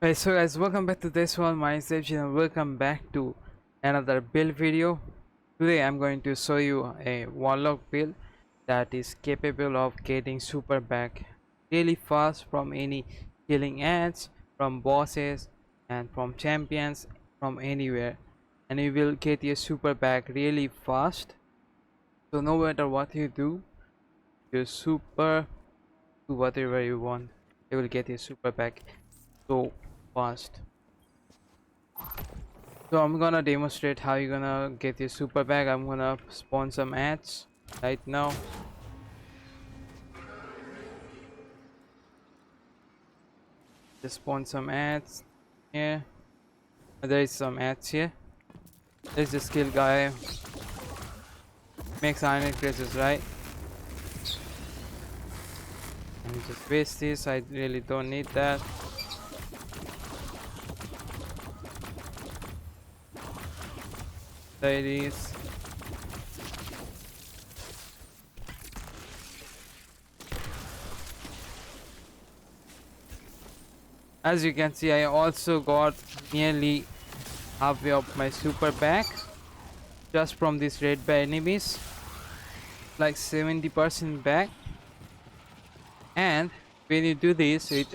Hey, so guys, welcome back to this one. My name is Debs and welcome back to another build video. Today I'm going to show you a Warlock build that is capable of getting super back really fast from any killing ads, from bosses and from champions, from anywhere, and you will get your super back really fast. So no matter what you do, your super do whatever you want, you will get your super back so fast. So I'm gonna demonstrate how you're gonna get your super bag. I'm gonna spawn some ads right now. Just spawn some ads here. There is some ads here. There's the skill guy. Makes iron increases, right? And just waste this. I really don't need that. There it is. As you can see, I also got nearly halfway of my super back just from these red bar enemies, like 70% back. And when you do this with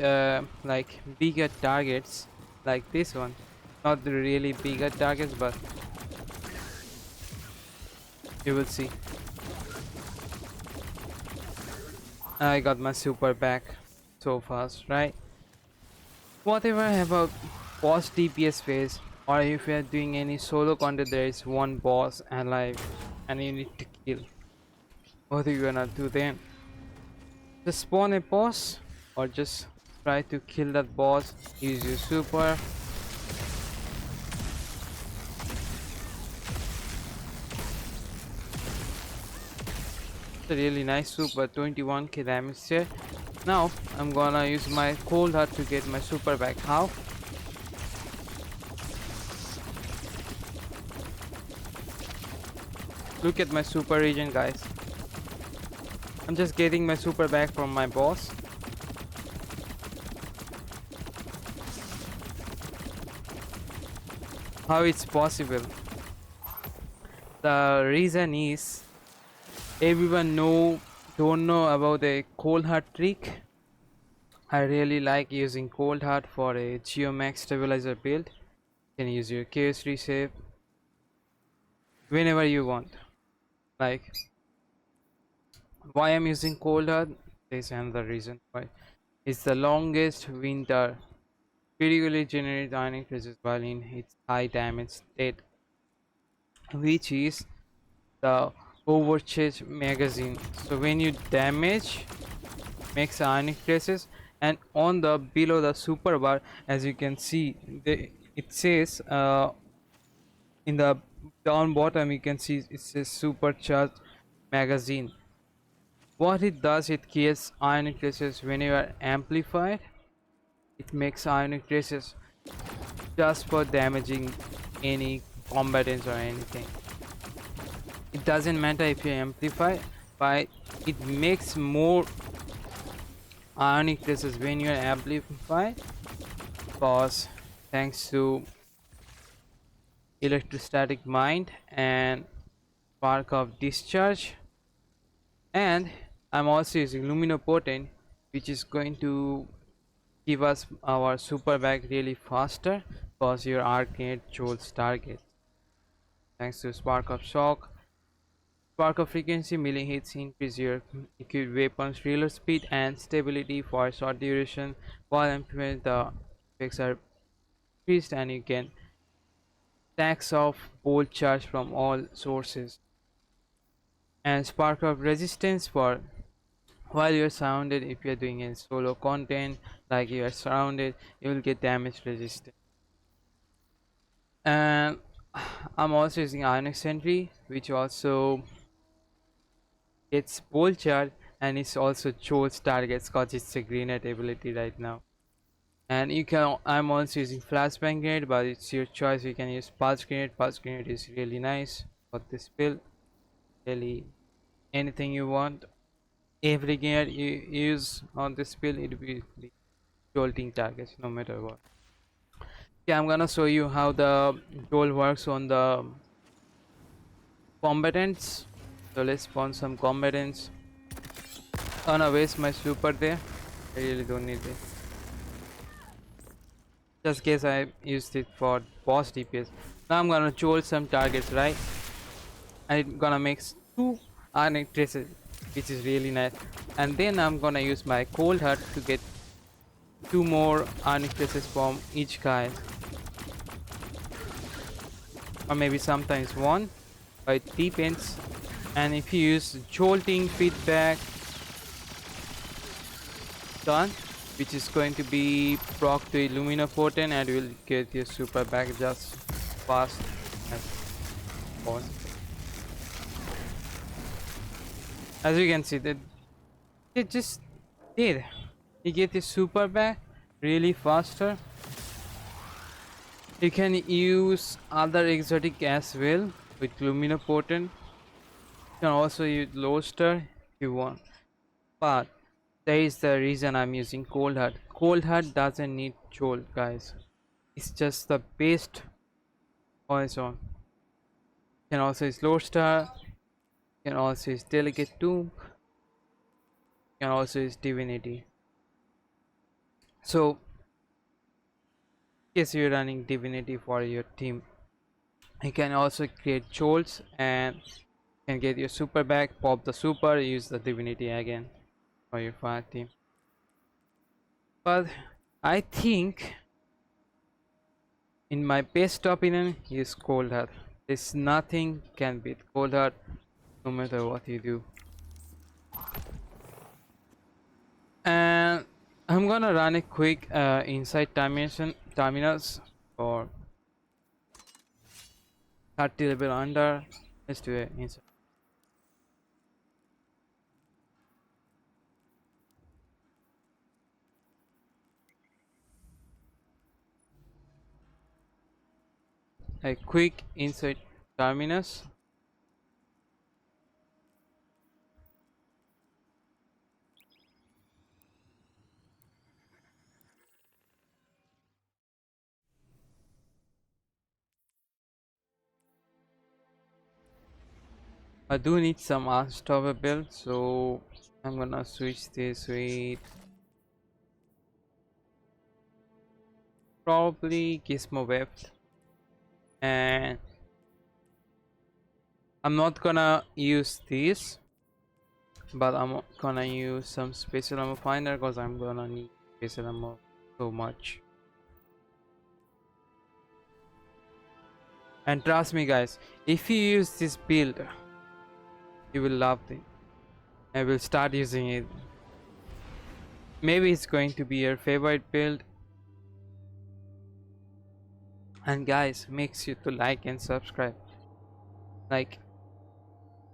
like bigger targets like this one, not the really bigger targets, but you will see. I got my super back so fast, right? Whatever about boss DPS phase, or if you are doing any solo content, there is one boss alive and you need to kill. What are you gonna do then? Just spawn a boss or just try to kill that boss, use your super. It's a really nice super, 21k damage here. Now I'm gonna use my cold heart to get my super back. How? Look at my super regen, guys. I'm just getting my super back from my boss. How it's possible? The reason is everyone don't know about the cold heart trick. I really like using cold heart for a Geomag stabilizer build. You can use your chaos reshape whenever you want. Like why I'm using cold heart? There's another reason why. It's the longest winter critically generates iron increases while in its high damage state, which is the overcharge magazine. So when you damage makes iron increases, and on the below the super bar, as you can see, it says in the down bottom you can see it says supercharged magazine. What it does, it creates ion increases when you are amplified. It makes ion increases just for damaging any combatants or anything. It doesn't matter if you amplify, but it makes more ion increases when you are amplified, because thanks to electrostatic mind and spark of discharge. And I'm also using luminopotent, which is going to give us our super bag really faster, because your arcade jolts target. Thanks to spark of shock, spark of frequency, melee hits increase your equipped weapons reload speed and stability for short duration, while implement the effects are increased and you can stacks of bolt charge from all sources. And spark of resistance for while you're surrounded. If you're doing a solo content, like you are surrounded, you will get damage resistance. And I'm also using ionic sentry, which also gets bolt charge, and it's also chose targets because it's a grenade ability right now. And you can, I'm also using flashbang grenade, but it's your choice. You can use pulse grenade. Pulse grenade is really nice for this build. Really anything you want, every grenade you use on this build, it will be jolting targets no matter what. Okay, I'm gonna show you how the tool works on the combatants. So let's spawn some combatants. Oh no, waste my super there. I really don't need it. Just in case I used it for boss DPS. Now I'm gonna choose some targets, right? And it's gonna make two iron traces, which is really nice. And then I'm gonna use my cold heart to get two more iron traces from each guy. Or maybe sometimes one, but it depends. And if you use jolting feedback done, which is going to be proc to Illuminopotent, and will get your super back just fast as possible. As you can see that it just did. You get your super back really faster. You can use other exotic as well with Luminopotent. You can also use Loaster if you want. But there is the reason I'm using Cold Heart. Cold Heart doesn't need Jolt, guys. It's just the best horizon. You can also use Loaster. You can also use Delicate Tomb. You can also use Divinity. So, in case you're running Divinity for your team, you can also create Jolts and can get your super back, pop the super, use the Divinity again for your fire team. But I think, in my best opinion, is Cold Heart. There's nothing can beat Cold Heart, no matter what you do. And I'm gonna run a quick inside terminals for 30 level under. Let's do it inside. A quick inside terminus. I do need some unstoppable, so I'm gonna switch this with probably Gizmo Web, and I'm not gonna use this, but I'm gonna use some special ammo finder because I'm gonna need special ammo so much. And trust me guys, if you use this build, you will love it. I will start using it. Maybe it's going to be your favorite build. And guys, make sure to like and subscribe. Like,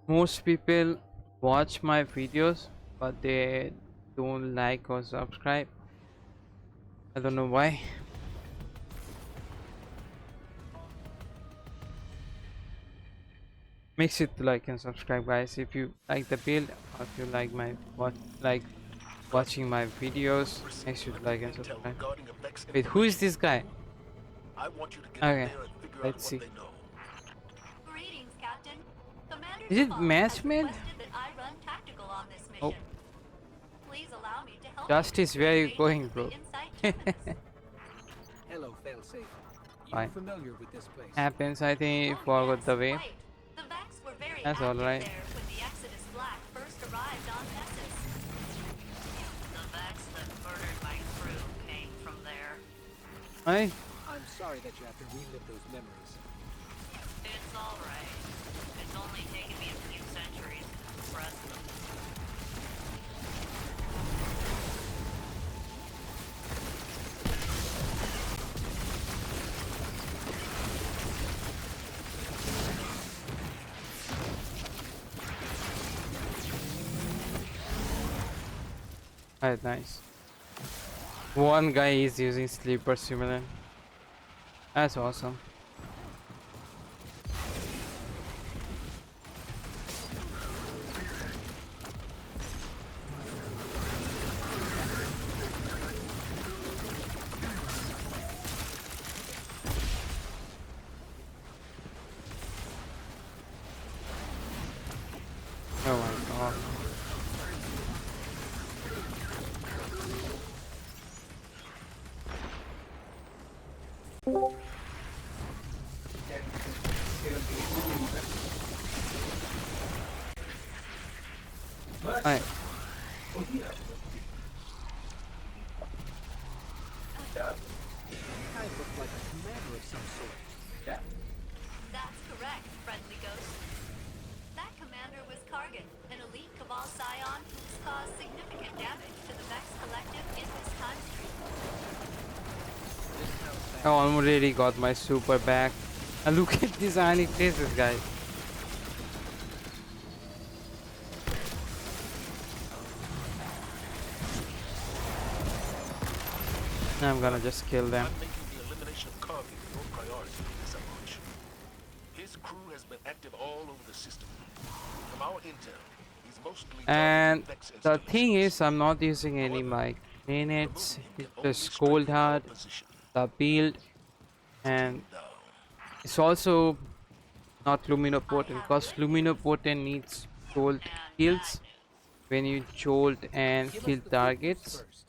most people watch my videos but they don't like or subscribe. I don't know why. Make sure to like and subscribe guys if you like the build, or if you like my watching my videos. Make sure to like and subscribe. Wait, who is this guy? Okay, let's see. Is it matchmade? Oh, Justice, where are you going, bro? Hello, failsafe. Fine. Familiar with this place? Happens, I think you forgot the way. That's alright. Hi. I'm sorry that you have to relive those memories. It's alright. It's only taken me a few centuries to express them. Alright, nice. One guy is using sleeper simulant. That's awesome. I I look like a commander of some sort. That's correct, friendly ghost. That commander was Kargan, an elite Cabal scion who's caused significant damage to the Vex Collective in this time stream. I already got my super back. And look at these ironic faces, guys. I'm gonna just kill them. I'm making the elimination of Kargan your priority in this approach. His crew has been active all over the system. From our intel, he's mostly And targeting Vex the thing installations. is, I'm not using any mic minutes. Removing him It's can only just cold strengthen our hard, position. the build, and Now, it's also not luminopotent I have because good luminopotent needs jolt And kills. bad news. When you jolt and Give kill us the good news targets, first.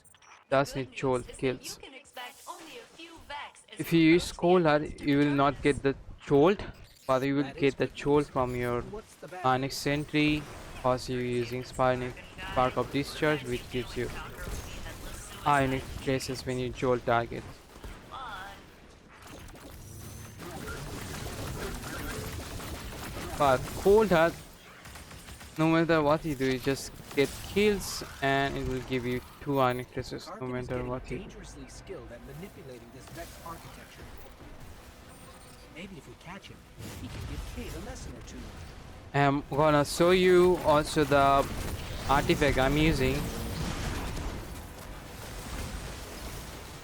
does Good need news jolt is that kills. you can expect only a few Vex as If we you use approach the cold hard, entrance to you the will not terminus. get the jolt, but you will That is get the good jolt news. from your What's the bad Ionic news? Sentry, because you're using Spark of Discharge, which Fancy gives you doing counter with the headless Ionic suicide traces when you jolt targets. fun. But cold hard, no matter what you do, you just get kills and it will give you 2 Ionic traces no Kargan is matter getting what you do. dangerously skilled at manipulating this Vex architecture. Maybe if we catch him, he can give Kate a lesson or two. I'm gonna show you also the artifact I'm using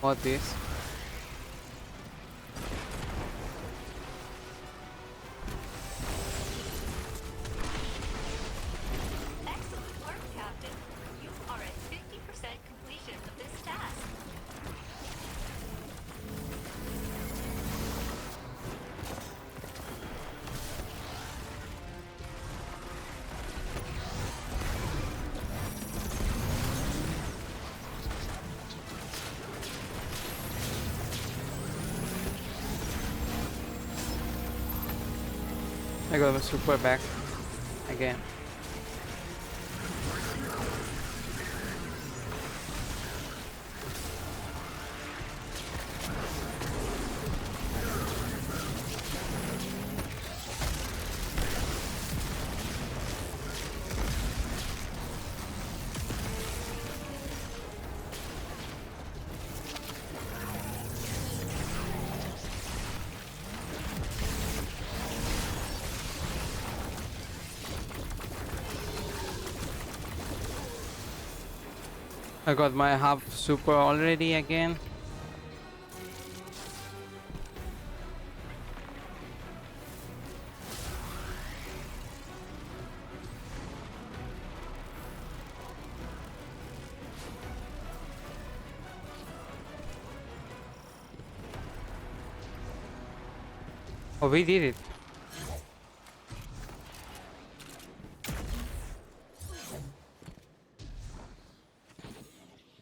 for this. Excellent work, Captain. You are at 50% completion of this task. I got my super back again. I got my half super already again. Oh, we did it.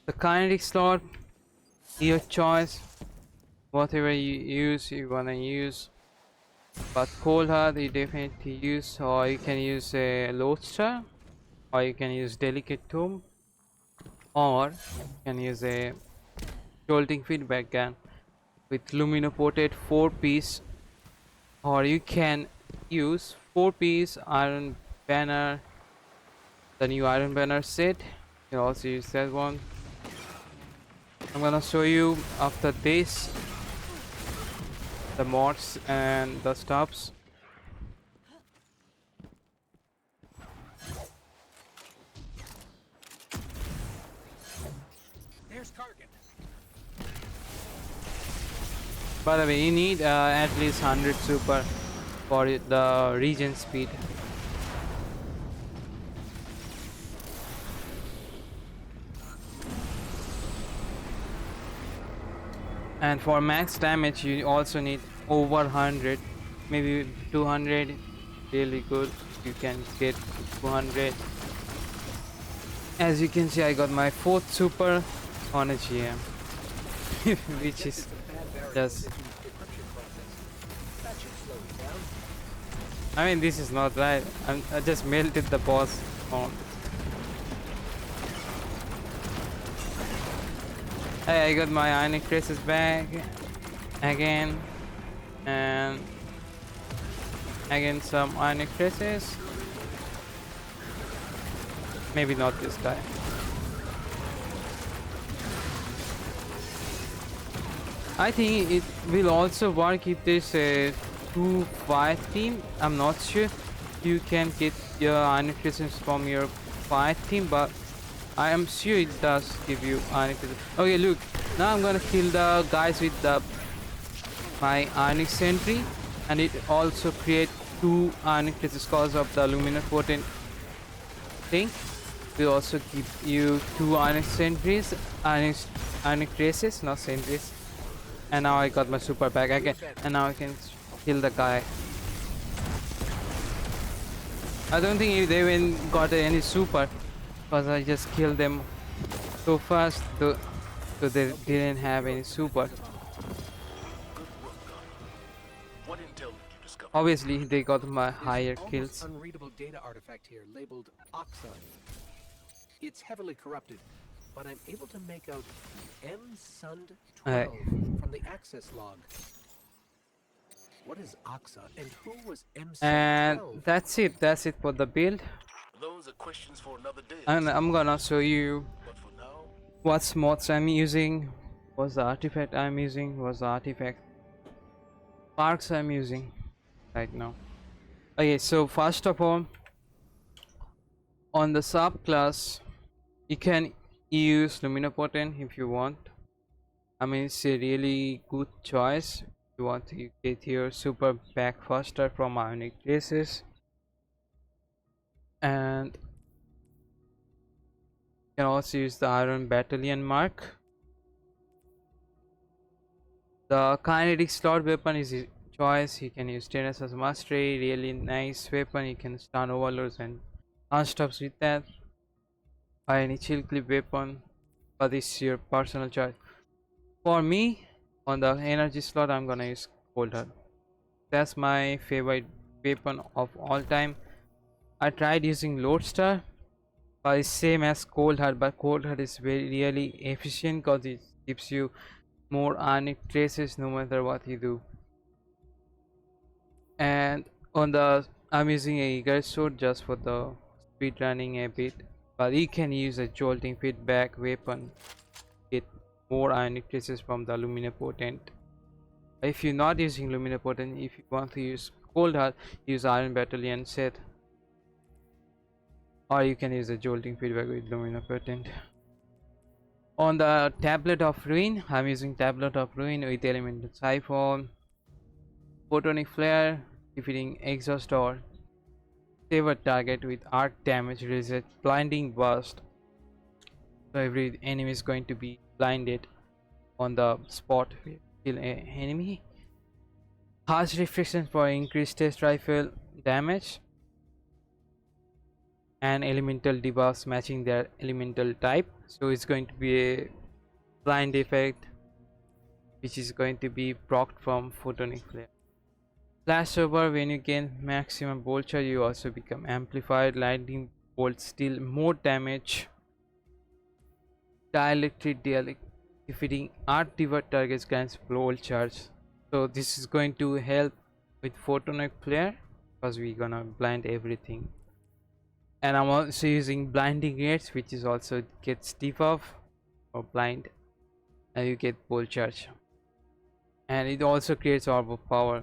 The kinetic slot, your choice. Whatever you wanna use. But cold hard you definitely use, or you can use a Lodestar, or you can use Delicate Tomb, or you can use a Jolting Feedback gun with luminopotent 4-piece, or you can use 4-piece Iron Banner, the new Iron Banner set. You can also use that one. I'm gonna show you after this the mods and the stops. There's Kargan. By the way, you need at least 100 super for the regen speed. And for max damage, you also need over 100, maybe 200. Really good. You can get 200. As you can see, I got my 4th super on a GM. I which is injected some bad variables just. into the decryption process. That should slow it down. I mean, this is not right. I just melted the boss on. Hey, I got my ionic traces back again, and again some ionic traces. Maybe not this guy. I think it will also work if there's a 2-5 team. I'm not sure you can get your ionic traces from your 5 team, but I am sure it does give you ionic traces. Okay, look, now I'm gonna kill the guys with my ionic sentry, and it also create 2 ionic traces cause of the luminopotent thing. We also give you 2 ionic sentries, ionic traces, not sentries. And now I got my super back again, and now I can kill the guy. I don't think they even got any super, because I just killed them so fast, so they didn't have any super. Good work, Gunner. What intel did you discover? Obviously, they got my There's higher an almost kills. unreadable data artifact here labeled Oxa. It's heavily corrupted, but I'm able to make out M-Sund 12 from the access log. What is Oxa, and who was M-Sund And 12? that's it. That's it for the build. Those are questions for another day. And I'm gonna show you But for now, what mods I'm using, what's the artifact I'm using, what's the artifact parks I'm using right now. Okay, so first of all, on the subclass, you can use luminopotent if you want. I mean, it's a really good choice. You want to get your super back faster from ionic traces, and you can also use the iron battalion mark. The kinetic slot weapon is a choice. You can use Tenacious Mastery, really nice weapon. You can stun overloads and unstops with that, or any chill clip weapon, but this is your personal choice. For me, on the energy slot, I'm gonna use Cold Heart. That's my favorite weapon of all time. I tried using Lodestar, but it's same as Cold Heart, but Cold Heart is very really efficient because it gives you more ionic traces no matter what you do. And on the I'm using a Eager Sword just for the speed running a bit, but you can use a jolting feedback weapon, get more ionic traces from the luminopotent. If you're not using luminopotent, if you want to use Cold Heart, use Iron Battalion set, or you can use a jolting feedback with luminopotent. On the Tablet of Ruin, I'm using Tablet of Ruin with Elemental Siphon, Photonic Flare, defeating exhaust or save a target with arc damage, reset blinding burst. So every enemy is going to be blinded on the spot. Kill an enemy. Harsh reflection for increased test rifle damage, and elemental debuffs matching their elemental type. So it's going to be a blind effect, which is going to be procced from Photonic Flare. Flash over, when you gain maximum bolt charge, you also become amplified. Lightning bolts deal more damage. Dielectric defeating art divert targets grants bolt charge. So this is going to help with Photonic Flare because we're gonna blind everything. And I'm also using blinding rates, which is also gets debuff or blind, and you get bolt charge. And it also creates orb of power.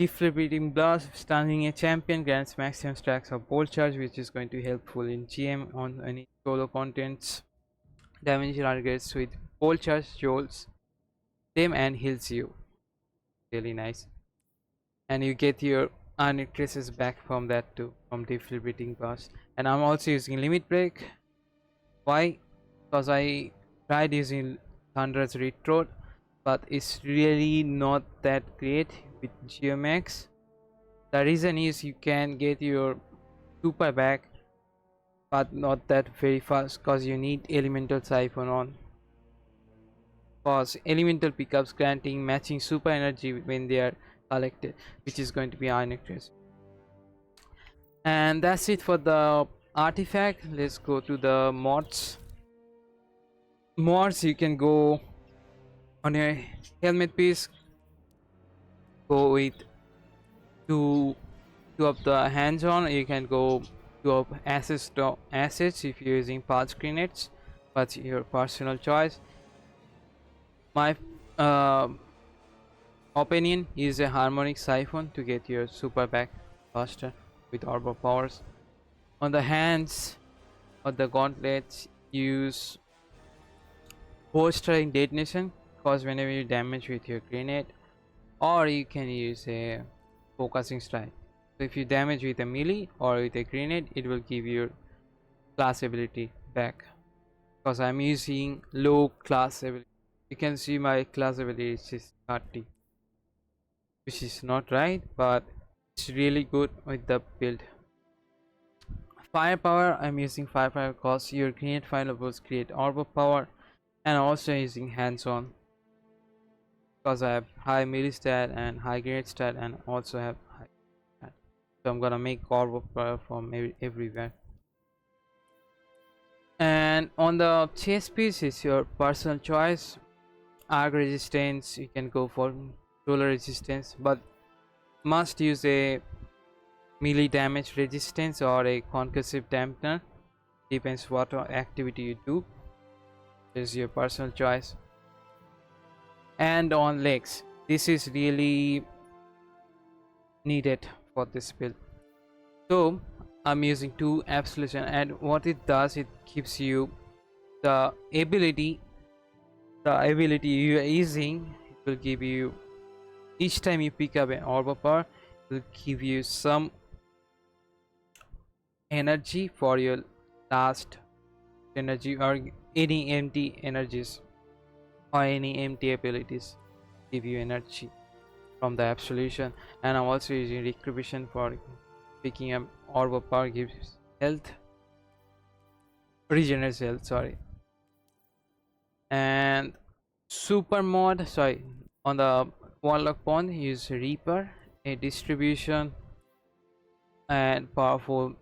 Deflagrating blast, stunning a champion, grants maximum stacks of bolt charge, which is going to be helpful in GM on any solo contents. Damage targets with bolt charge, jolts them and heals you. Really nice. And you get your ionic traces back from that too, from deflagrating blast. And I'm also using limit break. Why? Because I tried using Thunder's Retro, but it's really not that great with Geomag. The reason is you can get your super back, but not that very fast because you need elemental siphon on. cause elemental pickups granting matching super energy when they are collected, which is going to be ionic trace. And that's it for the artifact. Let's go to the mods. Mods, you can go on your helmet piece, go with two of the hands on. You can go two of assets if you're using pulse grenades, but your personal choice. My uh, opinion is a harmonic siphon to get your super back faster with orbo powers. On the hands or the gauntlets, use bolstering detonation, cause whenever you damage with your grenade, or you can use a focusing strike. So if you damage with a melee or with a grenade, it will give your class ability back. Because I'm using low class ability, you can see my class ability is 30, which is not right, but it's really good with the build. Firepower, I'm using firepower because your grenade fireballs create orb of power, and also using hands-on because I have high melee stat and high grenade stat, and also have high stat. So I'm gonna make orb of power from everywhere. And on the chest piece is your personal choice. Arc resistance, you can go for solar resistance, but must use a melee damage resistance or a concussive dampener, depends what activity you do, is your personal choice. And on legs, this is really needed for this build, so I'm using 2 absolution, and what it does, it gives you the ability you are using. It will give you, each time you pick up an orb of power, it will give you some energy for your last energy, or any empty energies or any empty abilities give you energy from the absolution. And I'm also using retribution for picking up orb of power, gives health, regenerates health, sorry. And super mod, sorry, on the Warlock pond, use Reaper, a distribution and powerful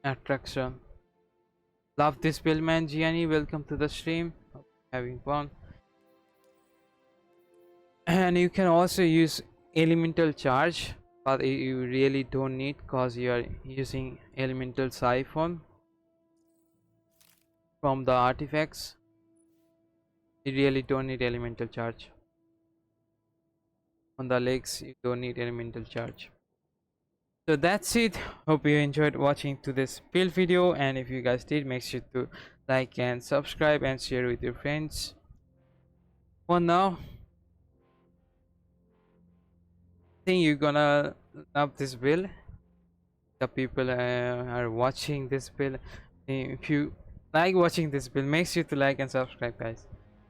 attraction. Love this build, man. Gianni, welcome to the stream. Hope you're having fun. And you can also use elemental charge, but you really don't need because you are using elemental siphon from the artifacts. You really don't need elemental charge. On the legs, you don't need elemental charge. So that's it. Hope you enjoyed watching to this build video, and if you guys did, make sure to like and subscribe and share with your friends. For now, I think you're gonna love this build. The people are watching this build. If you like watching this build, make sure to like and subscribe, guys.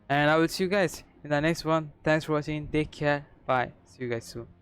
And I will see you guys in the next one. Thanks for watching. Take care. Bye. See you guys soon.